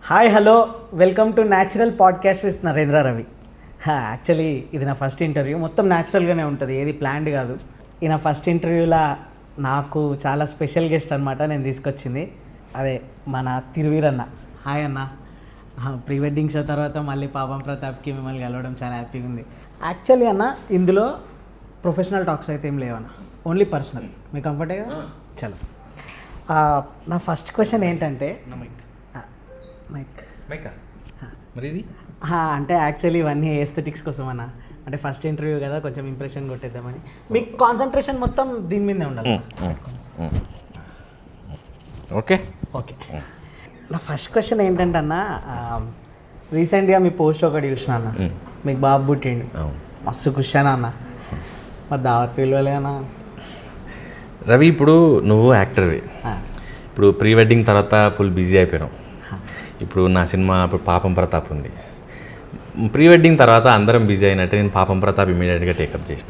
Hi hello welcome to natural podcast with Narendra Ravi. Actually ఇది నా first interview. మొత్తం న్యాచురల్గానే ఉంటుంది, ఏది ప్లాన్డ్ కాదు. ఈ నా ఫస్ట్ ఇంటర్వ్యూలో నాకు చాలా స్పెషల్ గెస్ట్ అనమాట నేను తీసుకొచ్చింది. అదే మన తిరువీరన్న. హాయ్ అన్న. ప్రీ వెడ్డింగ్ షో తర్వాత మళ్ళీ పాపం ప్రతాప్కి మిమ్మల్ని కలవడం చాలా హ్యాపీగా ఉంది. యాక్చువల్లీ అన్న ఇందులో ప్రొఫెషనల్ టాక్స్ అయితే ఏం లేవన్న, ఓన్లీ పర్సనల్. మీకు కంఫర్టే కదా? చలో. నా ఫస్ట్ క్వశ్చన్ ఏంటంటే మరి ఇది అంటే యాక్చువల్లీ ఇవన్నీ ఎస్థెటిక్స్ కోసం అన్న. అంటే ఫస్ట్ ఇంటర్వ్యూ కదా, కొంచెం ఇంప్రెషన్ కొట్టేద్దామని. మీకు కాన్సన్ట్రేషన్ మొత్తం దీని మీదే ఉండాలి. Okay okay. నా ఫస్ట్ క్వశ్చన్ ఏంటంటే అన్న, రీసెంట్గా మీ పోస్ట్ ఒకటి చూసిన అన్న, మీకు బాబు పుట్టిండు, మస్తు ఖుషానా అన్న. మరి దావత్ పిలవలే అన్న. రవి, ఇప్పుడు నువ్వు యాక్టర్వి, ఇప్పుడు ప్రీ వెడ్డింగ్ తర్వాత ఫుల్ బిజీ అయిపోయినావు. ఇప్పుడు నా సినిమా ఇప్పుడు పాపం ప్రతాప్ ఉంది. ప్రీ వెడ్డింగ్ తర్వాత అందరం బిజీ అయినట్టే నేను పాపం ప్రతాప్ ఇమీడియట్గా టేకప్ చేసిన.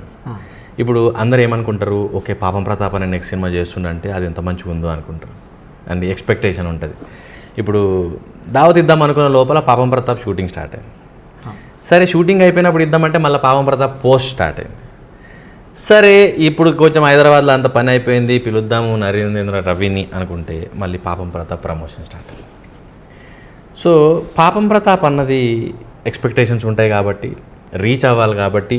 ఇప్పుడు అందరు ఏమనుకుంటారు, ఓకే పాపం ప్రతాప్ అనే నెక్స్ట్ సినిమా చేస్తుండంటే అది ఎంత మంచిగా ఉందో అనుకుంటారు అండ్ ఎక్స్పెక్టేషన్ ఉంటుంది. ఇప్పుడు దావత్ ఇద్దాం అనుకున్న లోపల పాపం ప్రతాప్ షూటింగ్ స్టార్ట్ అయింది. సరే షూటింగ్ అయిపోయినప్పుడు ఇద్దామంటే మళ్ళీ పాపం ప్రతాప్ పోస్ట్ స్టార్ట్ అయింది. సరే ఇప్పుడు కొంచెం హైదరాబాద్లో అంత పని అయిపోయింది, పిలుద్దాము నరేంద్ర రవిని అనుకుంటే మళ్ళీ పాపం ప్రతాప్ ప్రమోషన్ స్టార్ట్ అయింది. సో పాపం ప్రతాప్ అన్నది ఎక్స్పెక్టేషన్స్ ఉంటాయి కాబట్టి, రీచ్ అవ్వాలి కాబట్టి,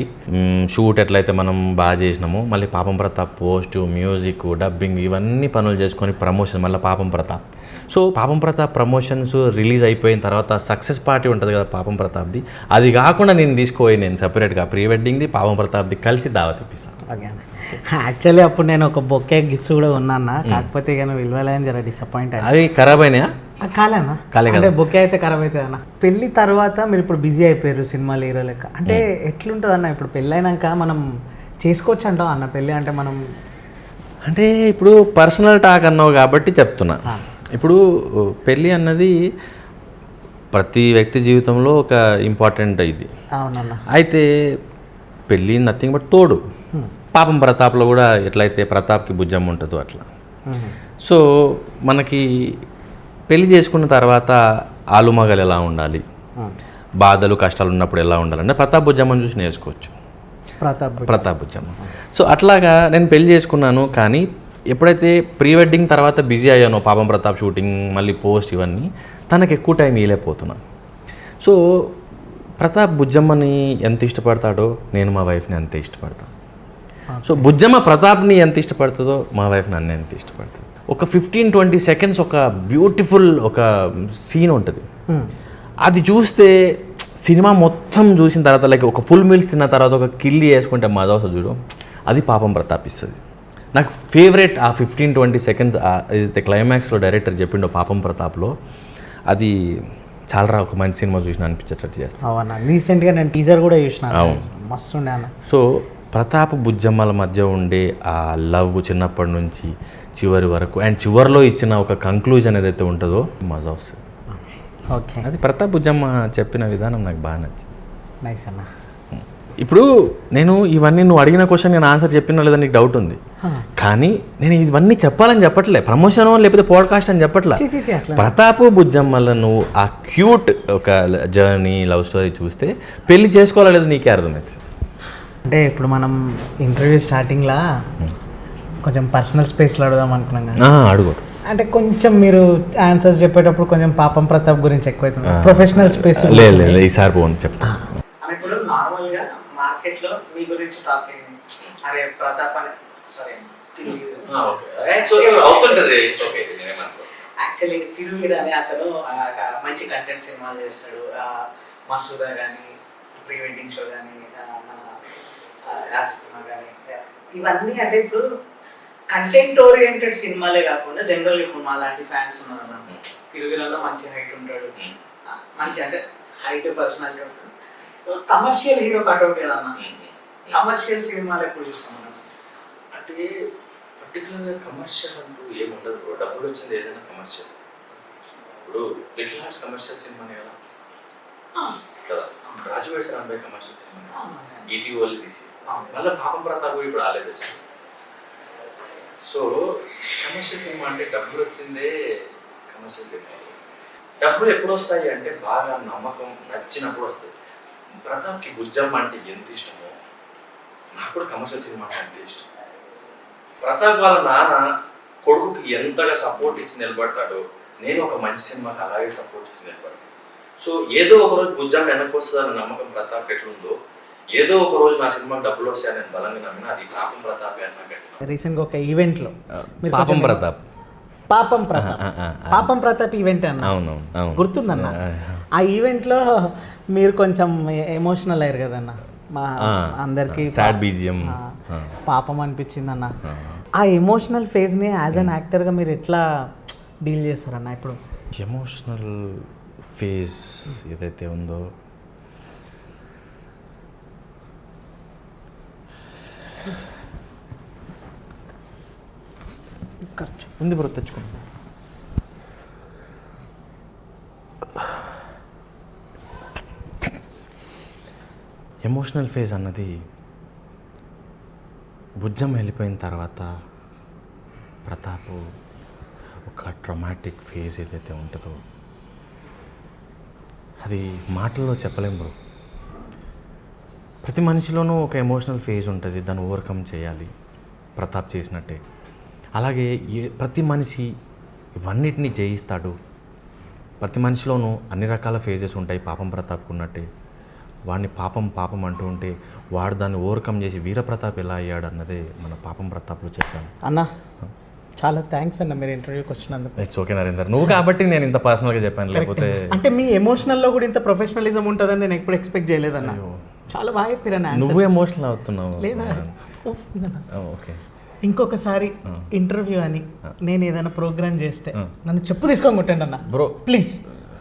షూట్ ఎట్లయితే మనం బాగా చేసినామో మళ్ళీ పాపం ప్రతాప్ పోస్ట్, మ్యూజిక్, డబ్బింగ్ ఇవన్నీ పనులు చేసుకొని ప్రమోషన్ మళ్ళీ పాపం ప్రతాప్. సో పాపం ప్రతాప్ ప్రమోషన్స్ రిలీజ్ అయిపోయిన తర్వాత సక్సెస్ పార్టీ ఉంటుంది కదా పాపం ప్రతాప్ది, అది కాకుండా నేను తీసుకోపోయి నేను సపరేట్గా ప్రీ వెడ్డింగ్ది పాపం ప్రతాప్ది కలిసి దావత్ ఇప్పిస్తాను. ఓకే. యాక్చువల్లీ అప్పుడు నేను ఒక బొకే గిఫ్ట్స్ కూడా ఉన్నాను, కాకపోతే ఇక నువ్వు విలువలేని జర డిసప్పాయింట్ అయ్యి. అవి ఖరాబ్ అయినాయా? కాలేనా? అంటే బొకే అయితే ఖరాబ్ అవుతుంది అన్న. పెళ్ళి తర్వాత మీరు ఇప్పుడు బిజీ అయిపోయారు సినిమాలు హీరో లెక్క. అంటే ఎట్లుంటుంది అన్న, ఇప్పుడు పెళ్ళి అయినాక మనం చేసుకోవచ్చు అంటావు అన్న పెళ్ళి అంటే? మనం అంటే ఇప్పుడు పర్సనల్ టాక్ అన్నావు కాబట్టి చెప్తున్నా. ఇప్పుడు పెళ్ళి అన్నది ప్రతి వ్యక్తి జీవితంలో ఒక ఇంపార్టెంట్ ఇది. అవునన్న. అయితే పెళ్ళి నథింగ్ బట్ తోడు. పాపం ప్రతాప్లో కూడా ఎట్లయితే ప్రతాప్కి బుజ్జమ్మ ఉంటుందో అట్లా. సో మనకి పెళ్లి చేసుకున్న తర్వాత ఆలుమగలు ఎలా ఉండాలి, బాధలు కష్టాలు ఉన్నప్పుడు ఎలా ఉండాలంటే ప్రతాప్ బుజ్జమ్మని చూసి నేర్చుకోవచ్చు. ప్రతాప్ బుజ్జమ్మ. సో అట్లాగా నేను పెళ్లి చేసుకున్నాను, కానీ ఎప్పుడైతే ప్రీ వెడ్డింగ్ తర్వాత బిజీ అయ్యానో పాపం ప్రతాప్ షూటింగ్ మళ్ళీ పోస్ట్ ఇవన్నీ తనకు ఎక్కువ టైం ఇవ్వలేకపోతున్నాను. సో ప్రతాప్ బుజ్జమ్మని ఎంత ఇష్టపడతాడో నేను మా వైఫ్ని అంతే ఇష్టపడతాను. సో బుజ్జమ్మ ప్రతాప్ని ఎంత ఇష్టపడుతుందో మా వైఫ్ నన్ను ఎంత ఇష్టపడుతుంది. ఒక 15-20 సెకండ్స్ ఒక బ్యూటిఫుల్ ఒక సీన్ ఉంటుంది, అది చూస్తే సినిమా మొత్తం చూసిన తర్వాత లైక్ ఒక ఫుల్ మీల్స్ తిన్న తర్వాత ఒక కిల్లి వేసుకుంటే మజా వస్తుంది చూడు, అది పాపం ప్రతాప్ ఇస్తుంది. నాకు ఫేవరెట్ ఆ 15-20 సెకండ్స్ ఏదైతే క్లైమాక్స్లో డైరెక్టర్ చెప్పిండో పాపం ప్రతాప్లో, అది చాలా ఒక మంచి సినిమా చూసిన అనిపించేటట్టు చేస్తాను. అవునా, రీసెంట్గా నేను టీజర్ కూడా చూసిన, మస్తు ఉండే అన్న. సో ప్రతాప్ బుజ్జమ్మల మధ్య ఉండే ఆ లవ్ చిన్నప్పటి నుంచి చివరి వరకు అండ్ చివరిలో ఇచ్చిన ఒక కంక్లూజన్ ఏదైతే ఉంటుందో మజా వస్తుంది. ఓకే, అది ప్రతాప్ బుజ్జమ్మ చెప్పిన విధానం నాకు బాగా నచ్చింది. నైస్ అన్న. ఇప్పుడు నేను ఇవన్నీ నువ్వు అడిగిన క్వశ్చన్ నేను ఆన్సర్ చెప్పినా లేదా నీకు డౌట్ ఉంది, కానీ నేను ఇవన్నీ చెప్పాలని చెప్పట్లే, ప్రమోషన్ లేకపోతే పాడ్కాస్ట్ అని చెప్పట్లే. ప్రతాప్ బుజ్జమ్మలను ఆ క్యూట్ ఒక జర్నీ లవ్ స్టోరీ చూస్తే పెళ్లి చేసుకోవాలా లేదా నీకే అర్థమవుతుంది. అంటే ఇప్పుడు మనం ఇంటర్వ్యూ స్టార్టింగ్లా కొంచెం పర్సనల్ స్పేస్లో అడుగుదాం అనుకున్నాం కదా. అడుగు. అంటే కొంచెం మీరు ఆన్సర్స్ చెప్పేటప్పుడు కొంచెం పాపం ప్రతాప్ గురించి ఎక్కువైతుంది, ప్రొఫెషనల్ స్పేస్ లేదు ఈసారి పోను చెప్తా. ఇప్పుడు నార్మల్గా మార్కెట్లో మీ గురించి టాక్ అయింది, అరే ప్రతాప్ అని సారీ యాక్చువల్లీ తిరువీర్ అనే అతను మంచి కంటెంట్ సినిమాలు చేస్తాడు. మసూదా కానీ, ప్రీ వెడ్డింగ్ షో కానీ, సినిమా కానీ, ఇవన్నీ అంటే ఇప్పుడు కంటెంట్ ఓరియంటెడ్ సినిమాలే కాకుండా జనరల్ ఇప్పుడు మా లాంటి ఫ్యాన్స్ ఉన్నారు అన్న. తిరుగులలో మంచి హైట్ ఉంటాడు, మంచి అంటే హైట్ పర్సనాలిటీ ఉంటాడు, కమర్షియల్ హీరో కట్అవుట్ ఏదన్నా. కమర్షియల్ సినిమాలు ఎప్పుడు చూస్తాం మనం అంటే పర్టికులర్గా కమర్షియల్ అంటూ ఏముండదు, డబ్బులు వచ్చింది ఏదైనా కమర్షియల్. ఇప్పుడు లిటిల్ హార్ట్స్ కమర్షియల్ సినిమానే కదా కదా, రాజు వేసిన అబ్బాయి కమర్షియల్ సినిమా ఈటీ వాళ్ళు తీసి మళ్ళీ పాపం ప్రతాప్ ఇప్పుడు ఆలేదు. సో కమర్షియల్ సినిమా అంటే డబ్బులు వచ్చిందే కమర్షియల్ సినిమా. డబ్బులు ఎప్పుడు వస్తాయి అంటే బాగా నమ్మకం నచ్చినప్పుడు వస్తాయి. ప్రతాప్కి బుజ్జమ్మ అంటే ఎంత ఇష్టమో నాకు కూడా కమర్షియల్ సినిమా అంటే అంతే ఇష్టం. ప్రతాప్ వాళ్ళ నాన్న కొడుకుకి ఎంతగా సపోర్ట్ ఇచ్చి నిలబడతాడో నేను ఒక మంచి సినిమాకి అలాగే సపోర్ట్ ఇచ్చి నిలబడతాను. సో ఏదో ఒక రోజు బుజ్జమ్మ వెనక్కి వస్తుందన్న నమ్మకం ప్రతాప్ ఎట్లుందో, ఏదో ఒక రోజు నా సినిమాకి డబ్బులు వస్తాయని నేను బలంగా నమ్మిన అది పాపం ప్రతాప్ అని నాకు. రీసెంట్గా ఒక ఈవెంట్లో పాపం ప్రతాప్ పాపం ప్రతాప్ ఈవెంట్ అన్న, అవును గుర్తుందన్న. ఆ ఈవెంట్లో మీరు కొంచెం ఎమోషనల్ అయ్యారు కదన్న, మా అందరికి సాడ్ బీజిఎం పాపం అనిపించింది అన్న. ఆ ఎమోషనల్ ఫేజ్ని యాజ్ అన్ యాక్టర్గా మీరు ఎట్లా డీల్ చేస్తారన్న? ఇప్పుడు ఎమోషనల్ ఫేజ్ ఏదైతే ఉందో ఖర్చు ఉంది బ్రో, తెచ్చుకోండి. ఎమోషనల్ ఫేజ్ అన్నది బుజ్జం వెళ్ళిపోయిన తర్వాత ప్రతాప్ ఒక ట్రమాటిక్ ఫేజ్ ఏదైతే ఉంటుందో అది మాటల్లో చెప్పలేం బ్రో. ప్రతి మనిషిలోనూ ఒక ఎమోషనల్ ఫేజ్ ఉంటుంది, దాన్ని ఓవర్కమ్ చేయాలి, ప్రతాప్ చేసినట్టే. అలాగే ప్రతి మనిషి ఇవన్నిటిని జయిస్తాడు. ప్రతి మనిషిలోనూ అన్ని రకాల ఫేజెస్ ఉంటాయి. పాపం ప్రతాప్కు ఉన్నట్టే వాడిని పాపం అంటూ ఉంటే వాడు దాన్ని ఓవర్కమ్ చేసి వీరప్రతాప్ ఎలా అయ్యాడు అన్నదే మన పాపం ప్రతాప్లో చెప్పాను. అన్న చాలా థ్యాంక్స్ అన్న మీరు ఇంటర్వ్యూకి వచ్చినందుకు. ఇట్స్ ఓకే నరేందర్, నువ్వు కాబట్టి నేను ఇంత పర్సనల్గా చెప్పాను, లేకపోతే అంటే మీ ఎమోషనల్లో కూడా ఇంత ప్రొఫెషనలిజం ఉంటుందని నేను ఎప్పుడు ఎక్స్పెక్ట్ చేయలేదన్న. చాలా బాగా చెప్పారన్న. నువ్వు ఎమోషనల్ అవుతున్నావు లేదా? ఓకే, ఇంకొకసారి ఇంటర్వ్యూ అని నేను ఏదైనా ప్రోగ్రామ్ చేస్తే నన్ను చెప్పు తీసుకొని కొట్టండి అన్న బ్రో, ప్లీజ్.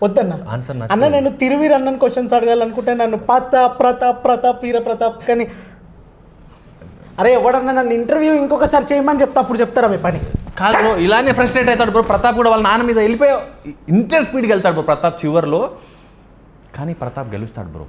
వద్దన్న ఆన్సర్ అన్న, నేను తిరువీర్ అన్నని క్వశ్చన్స్ అడగాలనుకుంటే నన్ను ప్రతాప్ వీర ప్రతాప్ కానీ అరే ఎవడన్నా నన్ను ఇంటర్వ్యూ ఇంకొకసారి చేయమని చెప్తా, అప్పుడు చెప్తారా మీ పని కాదు బ్రో. ఇలానే ఫ్రస్ట్రేట్ అవుతాడు బ్రో. ప్రతాప్ కూడా వాళ్ళ నాన్న మీద వెళ్ళిపోయావు ఇంతే స్పీడ్కి వెళ్తాడు బ్రో ప్రతాప్ చివర్లో, కానీ ప్రతాప్ గెలుస్తాడు బ్రో.